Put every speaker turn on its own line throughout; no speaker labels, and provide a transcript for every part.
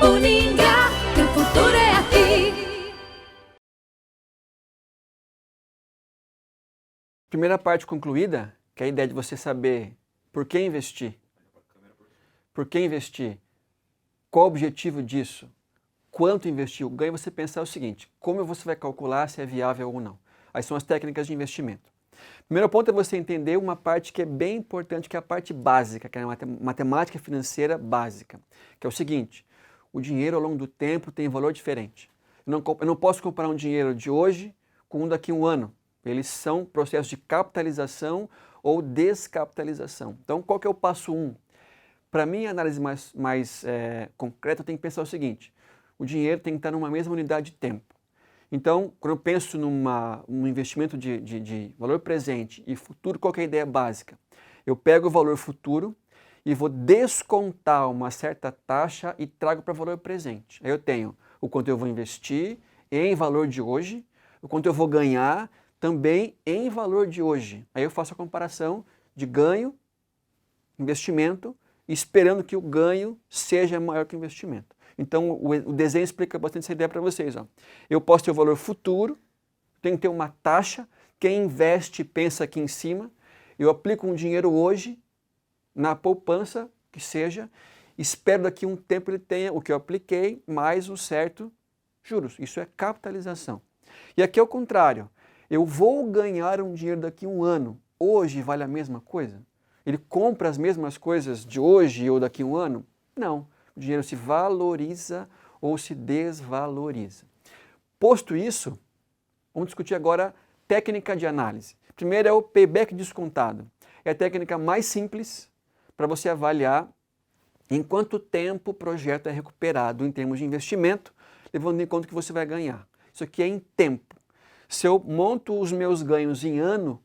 Uningá, que o futuro é aqui.
Primeira parte concluída, que é a ideia de você saber por que investir. Por que investir? Qual o objetivo disso? Quanto investir? O ganho, você pensar o seguinte: como você vai calcular se é viável ou não? Aí são as técnicas de investimento. Primeiro ponto é você entender uma parte que é bem importante, que é a parte básica, que é a matemática financeira básica, que é o seguinte: o dinheiro ao longo do tempo tem valor diferente. Eu não posso comparar um dinheiro de hoje com um daqui a um ano. Eles são processos de capitalização ou descapitalização. Então, qual que é o passo 1? Para mim, a análise mais concreta, eu tenho que pensar o seguinte: o dinheiro tem que estar numa mesma unidade de tempo. Então, quando eu penso num investimento de valor presente e futuro, qual que é a ideia básica? Eu pego o valor futuro e vou descontar uma certa taxa e trago para o valor presente. Aí eu tenho o quanto eu vou investir em valor de hoje, o quanto eu vou ganhar também em valor de hoje. Aí eu faço a comparação de ganho, investimento, esperando que o ganho seja maior que o investimento. Então, o desenho explica bastante essa ideia para vocês. Ó. Eu posso ter o valor futuro, tenho que ter uma taxa, quem investe pensa aqui em cima, eu aplico um dinheiro hoje, na poupança, que seja, espero daqui a um tempo ele tenha o que eu apliquei, mais um certo juros. Isso é capitalização. E aqui é o contrário, eu vou ganhar um dinheiro daqui a um ano, hoje vale a mesma coisa? Ele compra as mesmas coisas de hoje ou daqui a um ano? Não. O dinheiro se valoriza ou se desvaloriza. Posto isso, vamos discutir agora técnica de análise. Primeiro é o payback descontado. É a técnica mais simples para você avaliar em quanto tempo o projeto é recuperado em termos de investimento, levando em conta que você vai ganhar. Isso aqui é em tempo. Se eu monto os meus ganhos em ano,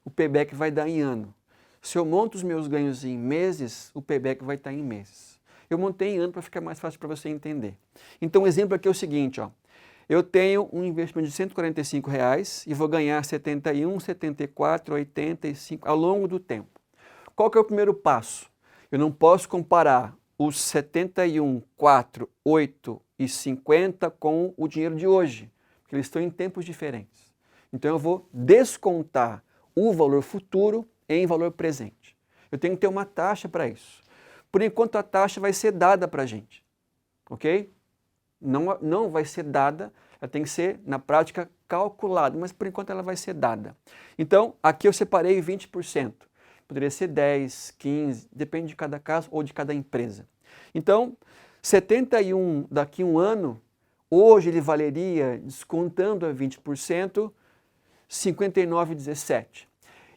o payback vai dar em ano. Se eu monto os meus ganhos em meses, o payback vai estar em meses. Eu montei em ano para ficar mais fácil para você entender. Então o exemplo aqui é o seguinte, ó. Eu tenho um investimento de R$145 e vou ganhar 71, 74, 85 ao longo do tempo. Qual que é o primeiro passo? Eu não posso comparar os 71, 4, 8 e 50 com o dinheiro de hoje, porque eles estão em tempos diferentes. Então eu vou descontar o valor futuro em valor presente. Eu tenho que ter uma taxa para isso. Por enquanto a taxa vai ser dada para a gente, ok? Não vai ser dada, ela tem que ser, na prática, calculada, mas por enquanto ela vai ser dada. Então, aqui eu separei 20%. Poderia ser 10, 15, depende de cada caso ou de cada empresa. Então, 71 daqui a um ano, hoje ele valeria, descontando a 20%, 59,17.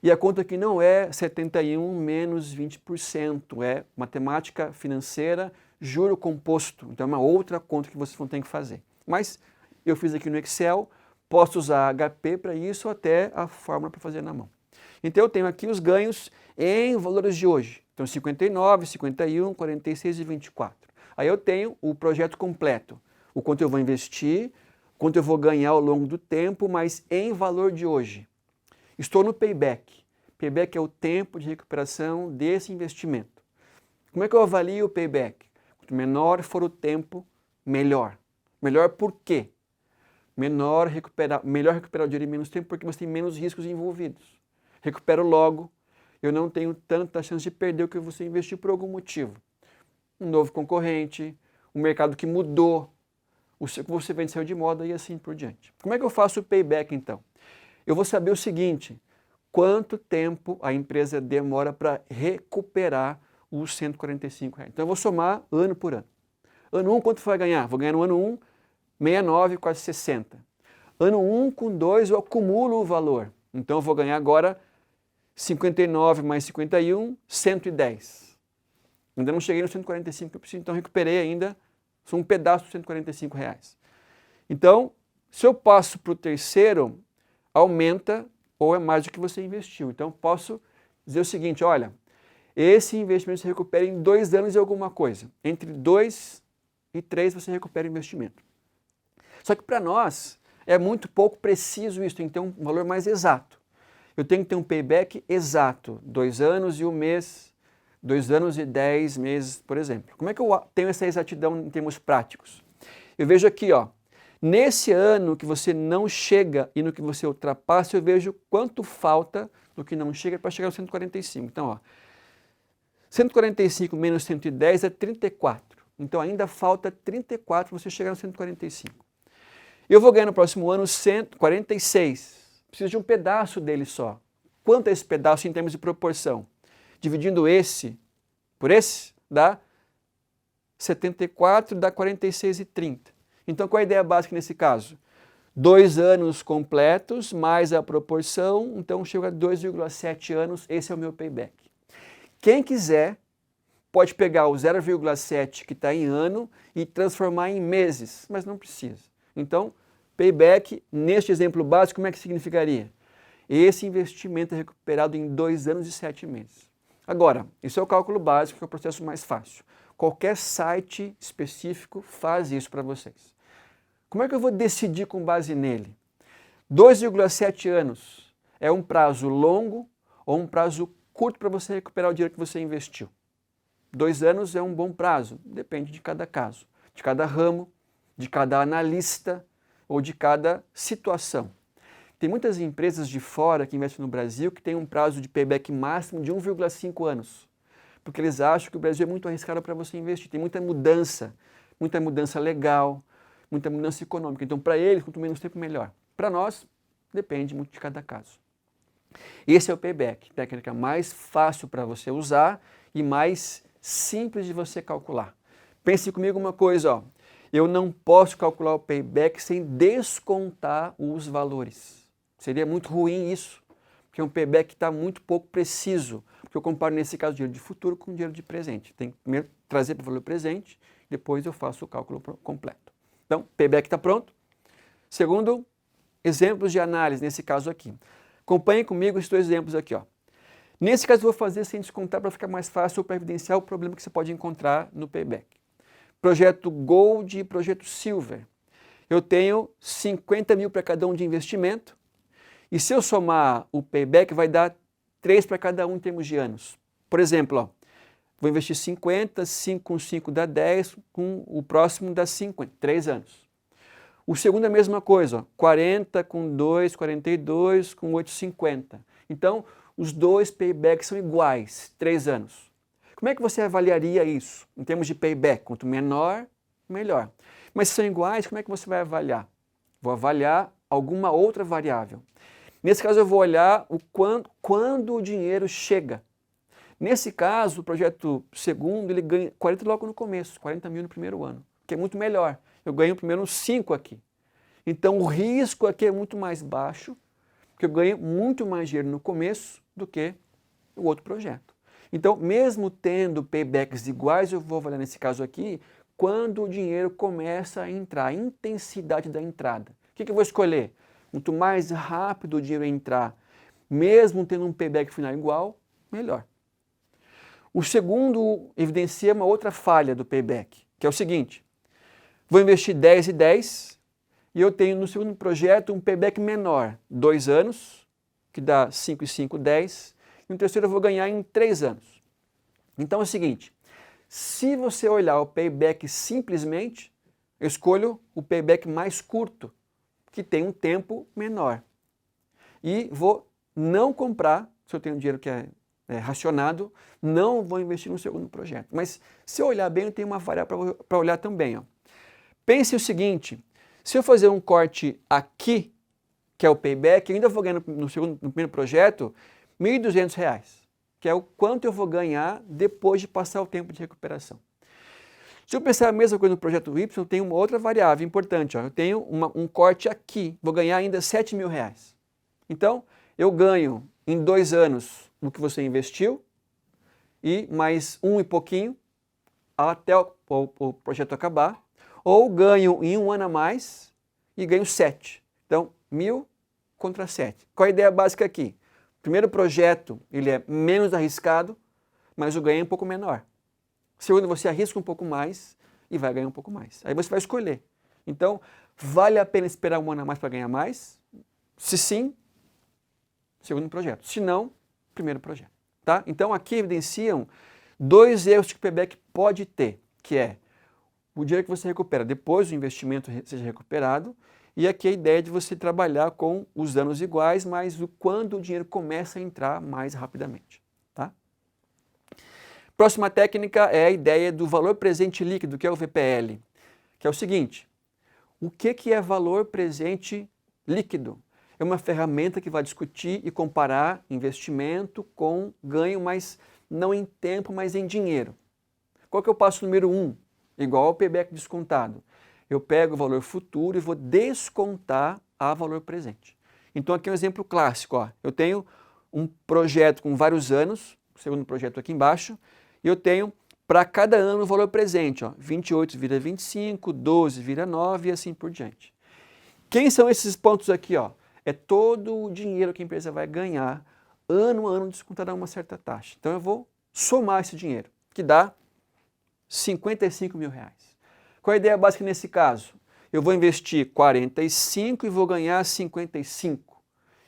E a conta aqui não é 71 menos 20%, é matemática financeira, juro composto. Então é uma outra conta que vocês vão ter que fazer. Mas eu fiz aqui no Excel, posso usar HP para isso ou até a fórmula para fazer na mão. Então eu tenho aqui os ganhos em valores de hoje. Então 59, 51, 46 e 24. Aí eu tenho o projeto completo, o quanto eu vou investir, quanto eu vou ganhar ao longo do tempo, mas em valor de hoje. Estou no payback. Payback é o tempo de recuperação desse investimento. Como é que eu avalio o payback? Quanto menor for o tempo, melhor. Melhor por quê? Melhor recuperar o dinheiro em menos tempo porque você tem menos riscos envolvidos. Recupero logo, eu não tenho tanta chance de perder o que você investiu por algum motivo. Um novo concorrente, um mercado que mudou, o que você vende saiu de moda e assim por diante. Como é que eu faço o payback então? Eu vou saber o seguinte: quanto tempo a empresa demora para recuperar os R$145. Então eu vou somar ano por ano. Ano 1, quanto vai ganhar? Vou ganhar no ano 1, 69, quase 60. Ano 1 com 2 eu acumulo o valor. Então eu vou ganhar agora 59 mais 51, 110. Ainda não cheguei no 145 que eu preciso, então recuperei ainda, só um pedaço dos R$145. Então, se eu passo para o terceiro, aumenta ou é mais do que você investiu. Então, posso dizer o seguinte, olha, esse investimento se recupera em 2 anos e alguma coisa. Entre 2 e 3 você recupera o investimento. Só que para nós é muito pouco preciso isso, tem que ter um valor mais exato. Eu tenho que ter um payback exato, 2 anos e 1 mês, 2 anos e 10 meses, por exemplo. Como é que eu tenho essa exatidão em termos práticos? Eu vejo aqui, ó, nesse ano que você não chega e no que você ultrapassa, eu vejo quanto falta no que não chega para chegar no 145. Então, ó, 145 menos 110 é 34. Então, ainda falta 34 para você chegar no 145. Eu vou ganhar no próximo ano 146. Preciso de um pedaço dele só. Quanto é esse pedaço em termos de proporção? Dividindo esse por esse, dá 74, dá 46 e 30. Então, qual é a ideia básica nesse caso? 2 anos completos, mais a proporção, então chega a 2,7 anos, esse é o meu payback. Quem quiser, pode pegar o 0,7 que está em ano e transformar em meses, mas não precisa. Então, payback, neste exemplo básico, como é que significaria? Esse investimento é recuperado em 2 anos e 7 meses. Agora, isso é o cálculo básico, que é o processo mais fácil. Qualquer site específico faz isso para vocês. Como é que eu vou decidir com base nele? 2,7 anos é um prazo longo ou um prazo curto para você recuperar o dinheiro que você investiu? 2 anos é um bom prazo, depende de cada caso, de cada ramo, de cada analista ou de cada situação. Tem muitas empresas de fora que investem no Brasil que têm um prazo de payback máximo de 1,5 anos, porque eles acham que o Brasil é muito arriscado para você investir. Tem muita mudança legal, muita mudança econômica. Então, para eles, quanto menos tempo, melhor. Para nós, depende muito de cada caso. Esse é o payback, técnica mais fácil para você usar e mais simples de você calcular. Pense comigo uma coisa, ó. Eu não posso calcular o payback sem descontar os valores. Seria muito ruim isso, porque um payback está muito pouco preciso, porque eu comparo nesse caso dinheiro de futuro com dinheiro de presente. Tem que primeiro trazer para o valor presente, depois eu faço o cálculo completo. Então, payback está pronto. Segundo, exemplos de análise nesse caso aqui. Acompanhem comigo esses 2 exemplos aqui, ó. Nesse caso eu vou fazer sem descontar para ficar mais fácil para evidenciar o problema que você pode encontrar no payback. Projeto Gold e projeto Silver. Eu tenho 50 mil para cada um de investimento e se eu somar o payback vai dar 3 para cada um em termos de anos. Por exemplo, ó, vou investir 50, 5 com 5 dá 10, com o próximo dá 50, 3 anos. O segundo é a mesma coisa, ó, 40 com 2, 42, com 8, 50. Então, os 2 paybacks são iguais, 3 anos. Como é que você avaliaria isso em termos de payback? Quanto menor, melhor. Mas se são iguais, como é que você vai avaliar? Vou avaliar alguma outra variável. Nesse caso, eu vou olhar o quando o dinheiro chega. Nesse caso, o projeto segundo, ele ganha 40 logo no começo, 40 mil no primeiro ano, que é muito melhor. Eu ganho primeiro 5 aqui. Então, o risco aqui é muito mais baixo, porque eu ganho muito mais dinheiro no começo do que o outro projeto. Então, mesmo tendo paybacks iguais, eu vou avaliar nesse caso aqui, quando o dinheiro começa a entrar, a intensidade da entrada. O que eu vou escolher? Quanto mais rápido o dinheiro entrar, mesmo tendo um payback final igual, melhor. O segundo evidencia uma outra falha do payback, que é o seguinte: vou investir 10 e 10 e eu tenho no segundo projeto um payback menor, 2 anos, que dá 5 e 5, 10, e no terceiro eu vou ganhar em 3 anos. Então é o seguinte, se você olhar o payback simplesmente, eu escolho o payback mais curto, que tem um tempo menor. E vou não comprar, se eu tenho dinheiro que é racionado, não vou investir no segundo projeto. Mas se eu olhar bem, eu tenho uma variável para olhar também. Ó. Pense o seguinte, se eu fazer um corte aqui, que é o payback, eu ainda vou ganhar no primeiro projeto R$ 1.200, que é o quanto eu vou ganhar depois de passar o tempo de recuperação. Se eu pensar a mesma coisa no projeto Y, eu tenho uma outra variável importante. Ó. Eu tenho um corte aqui, vou ganhar ainda R$ 7.000. Então, eu ganho em 2 anos o que você investiu e mais 1 e pouquinho até o projeto acabar, ou ganho em 1 ano a mais e ganho 7. Então, 1.000 contra 7. Qual a ideia básica aqui? O primeiro projeto ele é menos arriscado, mas o ganho é um pouco menor. Segundo, você arrisca um pouco mais e vai ganhar um pouco mais. Aí você vai escolher. Então, vale a pena esperar 1 ano a mais para ganhar mais? Se sim, segundo projeto. Se não, primeiro projeto. Tá? Então, aqui evidenciam Dois erros que o payback pode ter, que é o dinheiro que você recupera depois do investimento seja recuperado, e aqui a ideia de você trabalhar com os anos iguais, mas quando o dinheiro começa a entrar mais rapidamente. Tá? Próxima técnica é a ideia do valor presente líquido, que é o VPL, que é o seguinte: o que é valor presente líquido? É uma ferramenta que vai discutir e comparar investimento com ganho, mas não em tempo, mas em dinheiro. Qual que é o passo número 1? Igual ao payback descontado. Eu pego o valor futuro e vou descontar a valor presente. Então aqui é um exemplo clássico. Ó. Eu tenho um projeto com vários anos, o segundo projeto aqui embaixo, e eu tenho para cada ano o valor presente. Ó, 28 vira 25, 12 vira 9 e assim por diante. Quem são esses pontos aqui? Ó? É todo o dinheiro que a empresa vai ganhar ano a ano descontado a uma certa taxa. Então eu vou somar esse dinheiro, que dá 55 mil reais. Qual a ideia básica nesse caso? Eu vou investir 45 e vou ganhar 55.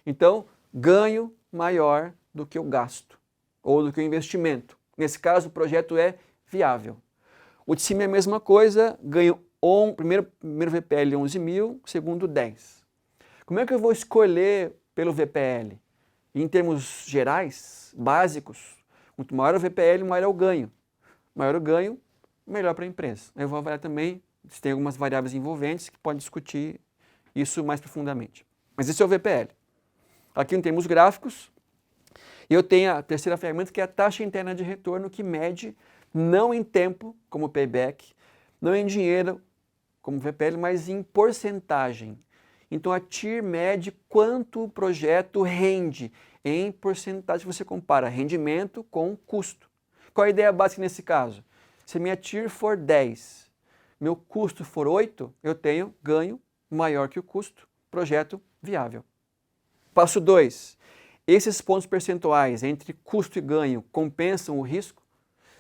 Então, ganho maior do que o gasto, ou do que o investimento. Nesse caso, o projeto é viável. O de cima é a mesma coisa, ganho primeiro VPL 11 mil, segundo 10. Como é que eu vou escolher pelo VPL? Em termos gerais, básicos, quanto maior o VPL, maior é o ganho. Maior o ganho, melhor para a empresa. Eu vou avaliar também se tem algumas variáveis envolventes que podem discutir isso mais profundamente. Mas esse é o VPL. Aqui em termos gráficos, eu tenho a terceira ferramenta, que é a taxa interna de retorno, que mede não em tempo, como payback, não em dinheiro, como VPL, mas em porcentagem. Então a TIR mede quanto o projeto rende em porcentagem. Você compara rendimento com custo. Qual a ideia básica nesse caso? Se a minha TIR for 10, meu custo for 8, eu tenho ganho maior que o custo, projeto viável. Passo 2. Esses pontos percentuais entre custo e ganho compensam o risco?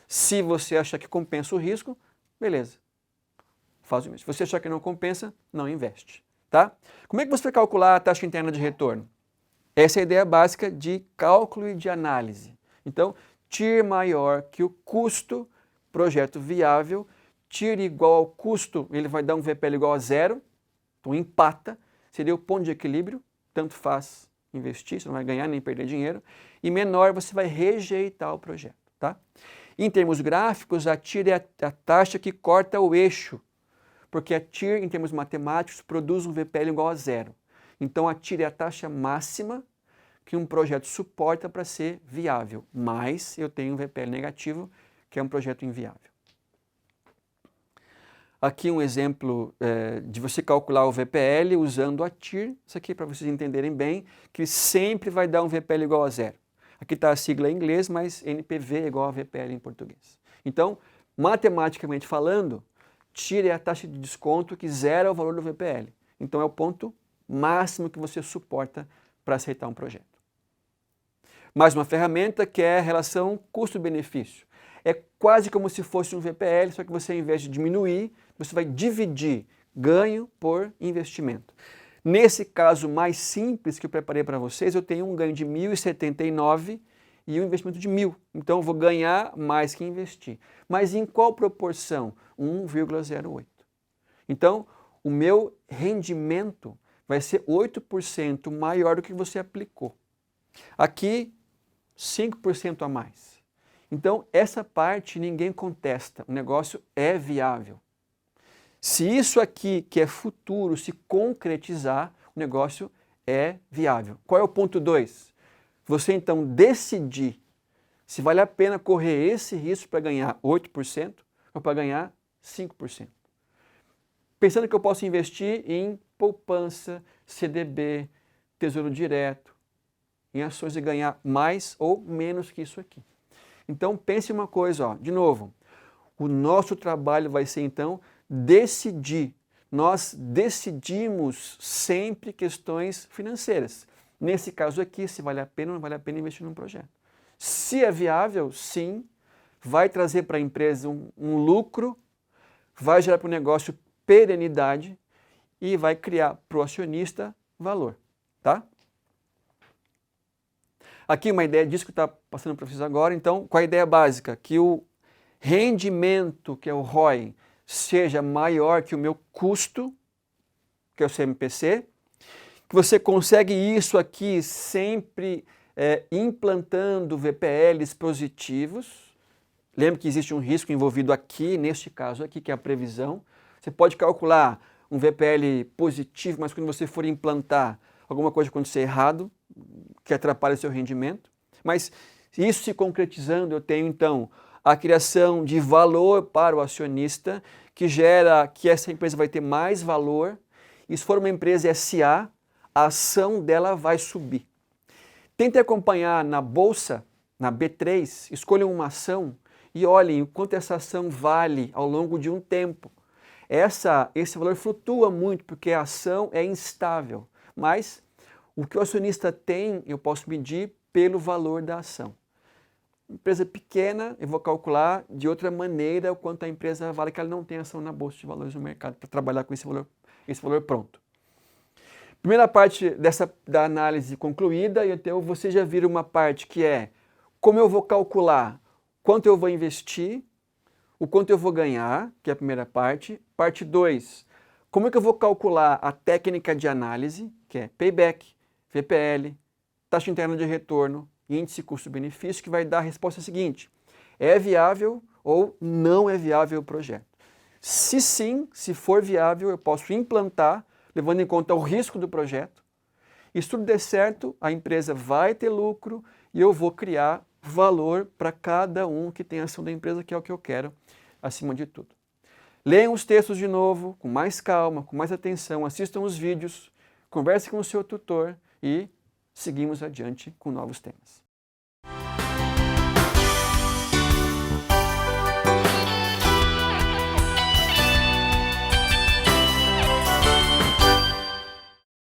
Se você achar que compensa o risco, beleza, faz o mesmo. Se você achar que não compensa, não investe. Tá? Como é que você vai calcular a taxa interna de retorno? Essa é a ideia básica de cálculo e de análise. Então, TIR maior que o custo, projeto viável, TIR igual ao custo, ele vai dar um VPL igual a 0, então empata, seria o ponto de equilíbrio, tanto faz investir, você não vai ganhar nem perder dinheiro, e menor você vai rejeitar o projeto. Tá? Em termos gráficos, a TIR é a taxa que corta o eixo, porque a TIR, em termos matemáticos, produz um VPL igual a 0. Então a TIR é a taxa máxima que um projeto suporta para ser viável, mas eu tenho um VPL negativo, que é um projeto inviável. Aqui um exemplo de você calcular o VPL usando a TIR, isso aqui para vocês entenderem bem, que sempre vai dar um VPL igual a 0. Aqui está a sigla em inglês, mas NPV é igual a VPL em português. Então, matematicamente falando, TIR é a taxa de desconto que zera o valor do VPL. Então é o ponto máximo que você suporta para aceitar um projeto. Mais uma ferramenta que é a relação custo-benefício. É quase como se fosse um VPL, só que você, ao invés de diminuir, você vai dividir ganho por investimento. Nesse caso mais simples que eu preparei para vocês, eu tenho um ganho de 1.079 e um investimento de 1.000. Então eu vou ganhar mais que investir. Mas em qual proporção? 1,08. Então o meu rendimento vai ser 8% maior do que você aplicou. Aqui, 5% a mais. Então, essa parte ninguém contesta, o negócio é viável. Se isso aqui, que é futuro, se concretizar, o negócio é viável. Qual é o ponto 2? Você então decidir se vale a pena correr esse risco para ganhar 8% ou para ganhar 5%. Pensando que eu posso investir em poupança, CDB, Tesouro Direto, em ações e ganhar mais ou menos que isso aqui. Então pense uma coisa, ó, de novo, o nosso trabalho vai ser então decidir. Nós decidimos sempre questões financeiras. Nesse caso aqui, se vale a pena ou não vale a pena investir num projeto. Se é viável, sim, vai trazer para a empresa um lucro, vai gerar para o negócio perenidade e vai criar para o acionista valor. Tá? Aqui uma ideia disso que está passando para vocês agora. Então, qual a ideia básica? Que o rendimento, que é o ROI, seja maior que o meu custo, que é o CMPC, que você consegue isso aqui sempre implantando VPLs positivos. Lembra que existe um risco envolvido aqui, neste caso aqui, que é a previsão. Você pode calcular um VPL positivo, mas quando você for implantar, alguma coisa acontecer errado, que atrapalha o seu rendimento. Mas isso se concretizando, eu tenho então a criação de valor para o acionista, que gera que essa empresa vai ter mais valor. E se for uma empresa SA, a ação dela vai subir. Tente acompanhar na bolsa, na B3, escolham uma ação e olhem o quanto essa ação vale ao longo de um tempo. Esse valor flutua muito porque a ação é instável, mas o que o acionista tem eu posso medir pelo valor da ação. Empresa pequena, eu vou calcular de outra maneira o quanto a empresa vale, que ela não tem ação na bolsa de valores no mercado para trabalhar com esse valor pronto. Primeira parte da análise concluída, então você já viram uma parte que é como eu vou calcular quanto eu vou investir, o quanto eu vou ganhar, que é a primeira parte. Parte 2, como é que eu vou calcular a técnica de análise, que é payback, VPL, taxa interna de retorno, índice custo-benefício, que vai dar a resposta seguinte: é viável ou não é viável o projeto? Se sim, se for viável, eu posso implantar, levando em conta o risco do projeto. E se tudo der certo, a empresa vai ter lucro e eu vou criar valor para cada um que tem ação da empresa, que é o que eu quero, acima de tudo. Leiam os textos de novo, com mais calma, com mais atenção, assistam os vídeos, conversem com o seu tutor e seguimos adiante com novos temas.